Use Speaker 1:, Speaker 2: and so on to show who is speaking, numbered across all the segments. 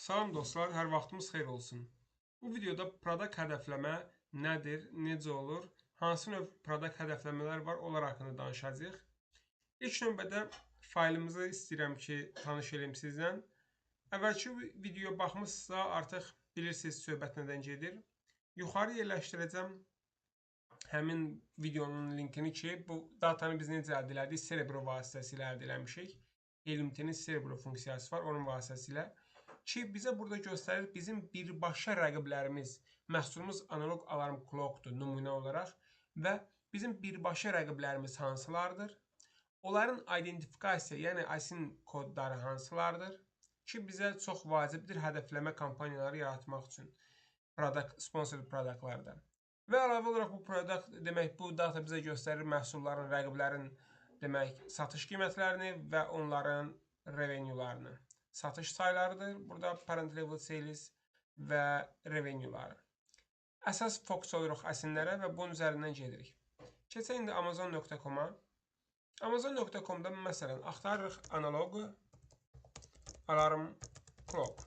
Speaker 1: Salam dostlar, hər vaxtımız xeyir olsun. Bu videoda product hədəfləmə nədir, necə olur, hansı növ product hədəfləmələr var, onlar haqqında danışacağıq. İlk növbədə faylımızı istəyirəm ki, tanış edeyim sizlə. Əvvəlki videoya baxmışsınızsa, artıq bilirsiniz söhbət nədən gedir. Yuxarı yerləşdirəcəm həmin videonun linkini ki, bu datanı biz necə əldə elədik, Cerebro vasitəsilə əldə eləmişik. Elmtinin Cerebro funksiyası var, onun vasitəsilə. Ki, bizə burada göstərir bizim birbaşa rəqiblərimiz, məhsulumuz analog alarm clockdur nümunə olaraq və bizim birbaşa rəqiblərimiz hansılardır? Onların identifikasiya, yəni ASIN kodları hansılardır? Ki, bizə çox vacibdir hədəfləmə kampaniyaları yaratmaq üçün sponsored produktlarda. Və əlavə olaraq bu produkt, demək, bu data bizə göstərir məhsulların, rəqiblərin, demək, satış qiymətlərini və onların revenue'larını. Satış saylarıdır. Burada parent level sales və revenue'ları. Əsas fokus oluruq ASIN-lərə və bunun üzərindən gedirik. Keçək indi Amazon.com-a. Amazon.com-da məsələn axtarırıq analog alarm clock.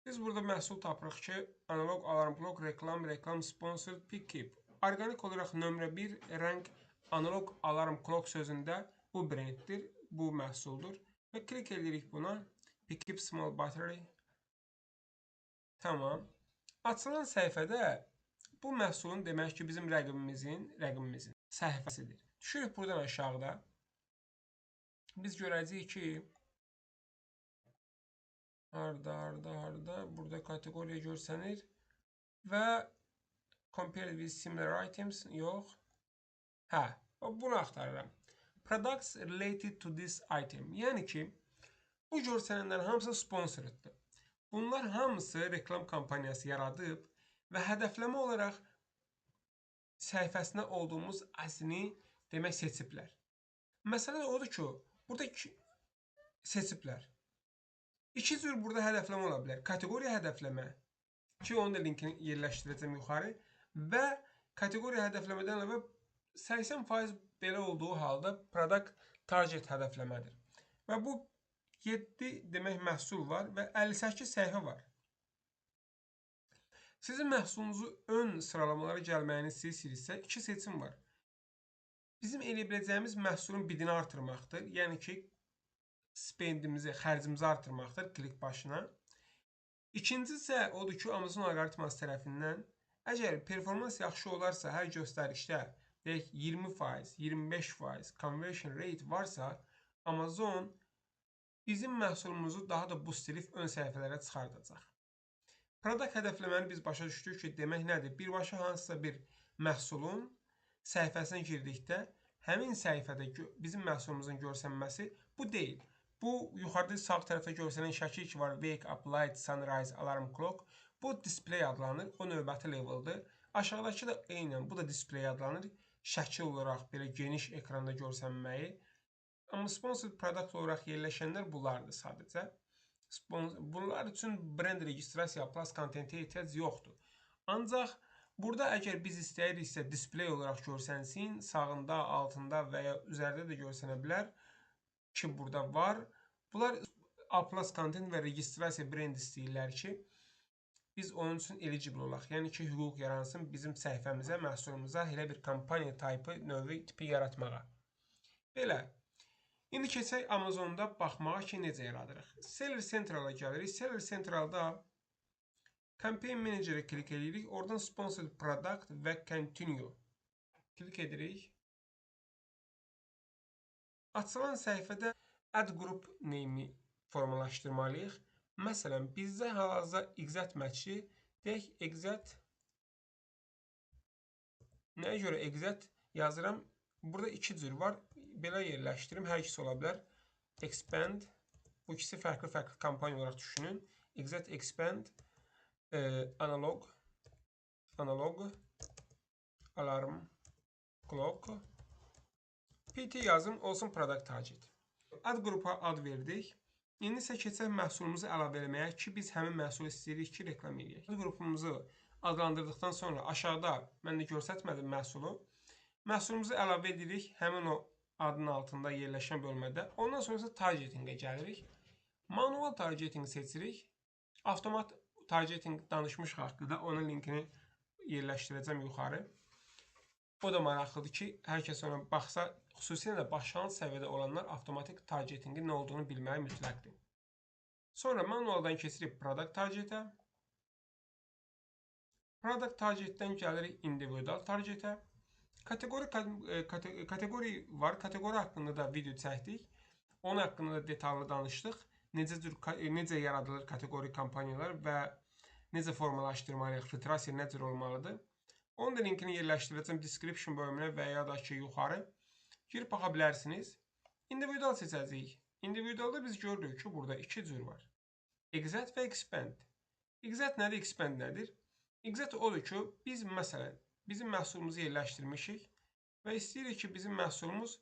Speaker 1: Biz burada məhsul tapırıq ki, analog alarm clock, reklam, sponsor, pick keep. Orqanik olaraq nömrə 1 rəng analog alarm clock sözündə bu brenddir, bu məhsuldur. Və klik edirik buna. Pick keep small battery. Tamam. Açılan səhifədə bu məhsulun demək ki, bizim rəqibimizin səhifəsidir. Düşürük buradan aşağıda. Biz görəcəyik ki, harda, burada kateqoriya görsənir və compare with similar items, yox. Hə, bunu axtarıram. Products related to this item. Yəni ki, bu görsənənlərin hamısı sponsoreddir. Bunlar hamısı reklam kampaniyası yaradıb və hədəfləmə olaraq səhifəsində olduğumuz ASIN-i demək seçiblər. Məsələ odur ki, burada seçiblər. İki cür burada hədəfləmə ola bilər. Kateqoriya hədəfləmə ki, onun da linkini yerləşdirəcəm yuxarı və kateqoriya hədəfləmədən əlavə 80% belə olduğu halda product target hədəfləmədir. Və bu 7 demək məhsul var və 58 səhifə var. Sizin məhsulunuzu ön sıralamalara gəlməyini istəyirsinizsə, iki seçim var. Bizim eləyə biləcəyimiz məhsulun bidini artırmaqdır. Yəni ki, spendimizi, xərcimizi artırmaqdır klik başına. İkincisi isə odur ki, Amazon alqoritması tərəfindən əgər performans yaxşı olarsa, hər göstərişdə 20%, 25% conversion rate varsa, Amazon bizim məhsulumuzu daha da boost edib ön səhifələrə çıxardacaq. Product hədəfləməni biz başa düşdük ki, demək nədir? Birbaşa hansısa bir məhsulun səhifəsinə girdikdə, həmin səhifədə bizim məhsulumuzun görsənməsi bu deyil. Bu, yuxarıda sağ tərəfdə görsənən şəkil ki var, Wake Up Light Sunrise Alarm Clock. Bu display adlanır, o növbəti leveldir. Aşağıdakı da eynən, bu da display adlanır. Şəkil olaraq belə geniş ekranda görsənməyi. Amma sponsored product olaraq yerləşənlər bunlardır sadəcə. Bunlar üçün brend registrasiya plus kontentə ehtiyac yoxdur. Ancaq burada əgər biz istəyiriksə display olaraq görsənsin, sağında, altında və ya üzərdə də görsənə bilər ki, burada var. Bunlar A plus kontent və registrasiya brend istəyirlər ki, biz onun üçün eligible olaq. Yəni ki, hüquq yaransın bizim səhifəmizə, məhsulumuza elə bir kampaniya tipi yaratmağa. Belə. İndi keçək Amazonda baxmağa ki, necə yaradırıq. Seller Central'a gəlirik. Seller Central'da Campaign Manager'ı klik edirik. Oradan Sponsored Product və Continue klik edirik. Açılan səhifədə Ad Group name-i formalaşdırmalıyıq. Məsələn, bizdə hal-hazırda exact match-i deyək, exact nəyə görə exact yazıram? Burada iki cür var. Belə yerləşdirim. Hər ikisi ola bilər. Expand. Bu ikisi fərqli-fərqli kampaniya olaraq düşünün. Exact expand. Analog. Alarm. Clock. PT yazım. Olsun product target. Ad qrupa ad verdik. İndi isə keçək məhsulumuzu əlavə eləməyə ki, biz həmin məhsulu istəyirik ki, reklam edək. Ad qrupumuzu adlandırdıqdan sonra aşağıda, mən də göstərmədim məhsulu. Məhsulumuzu əlavə edirik həmin o adın altında yerləşən bölmədə. Ondan sonra isə targetingə gəlirik. Manual targeting seçirik. Avtomat targeting danışmışıq haqqında. Onun linkini yerləşdirəcəm yuxarı. O da maraqlıdır ki, hər kəs ona baxsa, xüsusilə də başlanğıc səviyyədə olanlar avtomatik targetingin nə olduğunu bilməyi mütləqdir. Sonra manualdan keçirik product targetə. Product targetdən gəlirik individual targetə. Kateqori var. Kateqori haqqında da video çəkdik. Onun haqqında da detallı danışdıq. Necə yaradılır kateqori kampaniyalar və necə formalaşdırmalıyıq, filtrasiya nə cür olmalıdır. Onun da linkini yerləşdirəcəm description bölümünə və ya da ki, yuxarı. Girib baxa bilərsiniz. Individual seçəcəyik. Individualda biz gördük ki, burada iki cür var. Exit və expand. Exit nədir, expand nədir? Exit odur ki, biz məsələn, bizim məhsulumuzu yerləşdirmişik və istəyirik ki, bizim məhsulumuz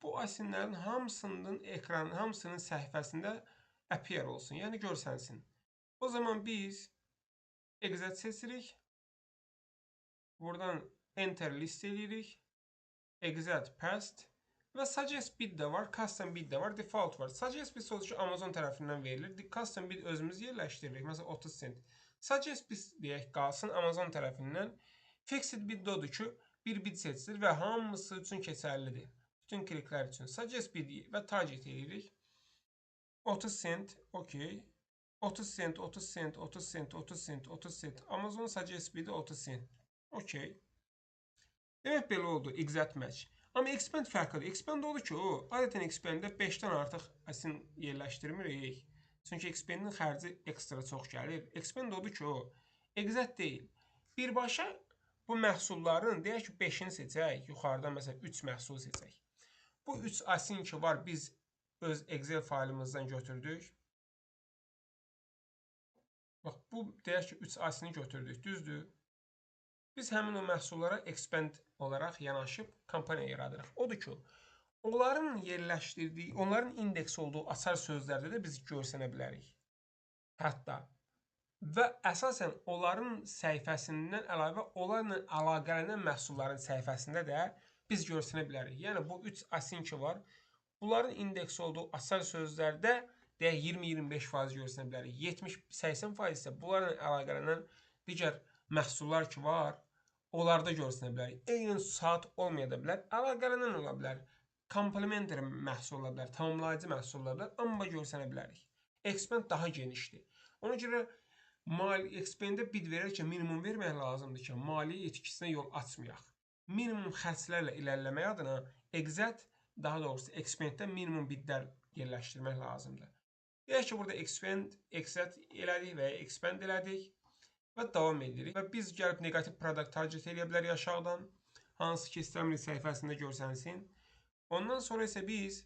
Speaker 1: bu asinlərin hamısının ekranın, hamısının səhifəsində appear olsun, yəni görsənsin. O zaman biz exit seçirik. Buradan enter list edirik. Exit past və suggest bid də var, custom bid də var, default var. Suggest bid odur ki, Amazon tərəfindən verilir. Custom bid özümüz yerləşdiririk. Məsələn 30 cent. Suggest bid deyək qalsın Amazon tərəfindən. Fixed bid odur ki, bir bid seçilir və hamısı üçün keçərlidir. Bütün kliklər üçün. Suggest bid və target edirik. 30 cent, okey. 30 cent, 30 cent, 30 cent, 30 cent, 30 cent. Amazon suggest bidi 30 cent. Okey. Demək belə oldu exit match. Amma expand fərqlidir. Expand odur ki, o adətən expanddə 5-dən artıq asin yerləşdirmirik. Çünki expandin xərci ekstra çox gəlir. Expand odur ki, o exit deyil. Birbaşa bu məhsulların deyək ki, 5-ini seçək. Yuxarıda məsələn 3 məhsul seçək. Bu 3 asin ki var, biz öz Excel faylımızdan götürdük. Bax, bu deyək ki, 3 asini götürdük, düzdür? Biz həmin o məhsullara expand olaraq yanaşıb kampaniya yaradırıq. Odur ki, onların yerləşdirdiyi, onların indeks olduğu açar sözlərdə də biz görsənə bilərik. Hətta və əsasən onların səhifəsindən əlavə onlarla əlaqələnən məhsulların səhifəsində də biz görsənə bilərik. Yəni bu 3 asin ki var, bunların indeks olduğu açar sözlərdə deyək 20-25% görsənə bilərik. 70-80% isə bunlarla əlaqələnən digər məhsullar ki var, onlarda görsənə bilərik. Eyni saat olmaya da bilər, əlaqələnən ola bilər, komplementary məhsul ola bilər, tamamlayıcı məhsul ola bilər, amma görsənə bilərik. Expand daha genişdir. Ona görə expand'ə bid verərkən minimum vermək lazımdır ki, maliyyə etkisinə yol açmayaq. Minimum xərclərlə irəliləmək adına exit, daha doğrusu expand'də minimum bidlər yerləşdirmək lazımdır. Deyək ki, burada expand, exit elədik və ya expand elədik. Və davam edirik. Və biz gəlib negativ product target eləyə bilərik aşağıdan. Hansı ki, istəmirik səhifəsində görsənsin. Ondan sonra isə biz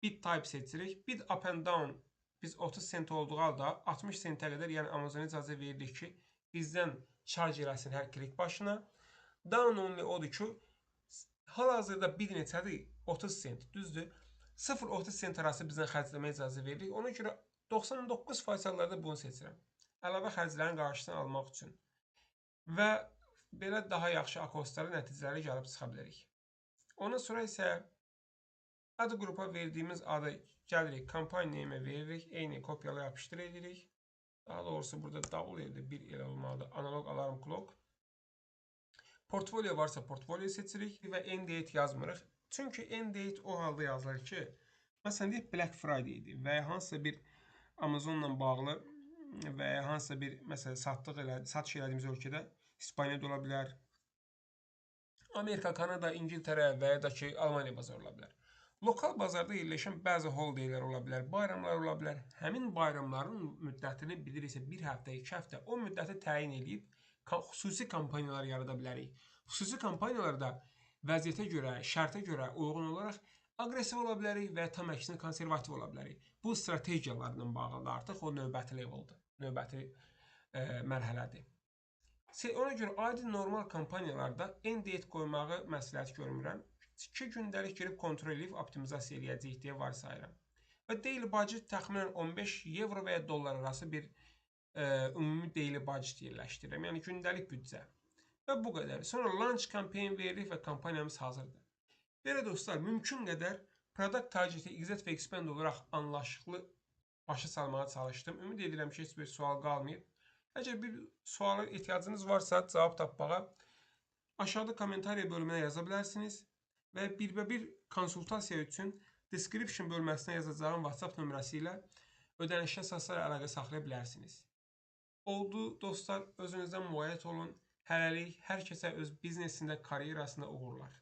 Speaker 1: bid type seçirik. Bid up and down biz 30 cent olduğu halda 60 centə qədər, yəni Amazon icazə veririk ki, bizdən charge eləsin hər klik başına. Down only odur ki, hal-hazırda bid neçədir? 30 cent, düzdür? 0-30 cent arası bizdən xərcləmə icazə veririk. Ona görə 99% hallarda bunu seçirəm. Əlavə xərclərin qarşısını almaq üçün. Və belə daha yaxşı akostlara nəticələri gəlib çıxa bilərik. Ondan sonra isə adı qrupa verdiyimiz adı gəlirik, kampaniya name veririk, eyni kopyala yapışdır edirik. Daha doğrusu burada double evdə bir elə olmalıdır. Analog alarm clock. Portfolio varsa portfolio seçirik və end date yazmırıq. Çünki end date o halda yazılır ki, məsələn deyək Black Friday idi və hansısa bir Amazonla bağlı və hansısa bir məsələn satış elədiyimiz ölkədə İspaniyada ola bilər, Amerika, Kanada, İngiltərə və ya da ki Almaniya bazarı ola bilər. Lokal bazarda yerləşən bəzi holdeylər ola bilər, bayramlar ola bilər. Həmin bayramların müddətini biliriksə bir həftə, 2 həftə o müddəti təyin edib xüsusi kampaniyalar yarada bilərik. Xüsusi kampaniyalarda vəziyyətə görə, şərtə görə uyğun olaraq aqressiv ola bilərik və tam əksinə konservativ ola bilərik. Bu strategiyalarla bağlıdır artıq, o növbəti leveldir, növbəti mərhələdir. Ona görə adi normal kampaniyalarda end date qoymağı məsləhət görmürəm. 2 gündəlik girib kontrol edib optimizasiya eləyəcəyik deyə varsayıram. Və daily budget təxminən 15 evro və ya dollar arası bir ümumi daily budget yerləşdirirəm. Yəni gündəlik büdcə. Və bu qədər. Sonra launch campaign veririk və kampaniyamız hazırdır. Belə dostlar, mümkün qədər product targeti exit və expand olaraq anlaşıqlı başa salmağa çalışdım. Ümid edirəm ki, heç bir sual qalmayıb. Əgər bir suala ehtiyacınız varsa cavab tapmağa aşağıda kommentariya bölümünə yaza bilərsiniz və birbə-bir konsultasiya üçün description bölməsinə yazacağım WhatsApp nömrəsi ilə ödənişli əsaslarla əlaqə saxlaya bilərsiniz. Oldu dostlar, özünüzdən müğayət olun. Hələlik hər kəsə öz biznesində, karyerasında uğurlar.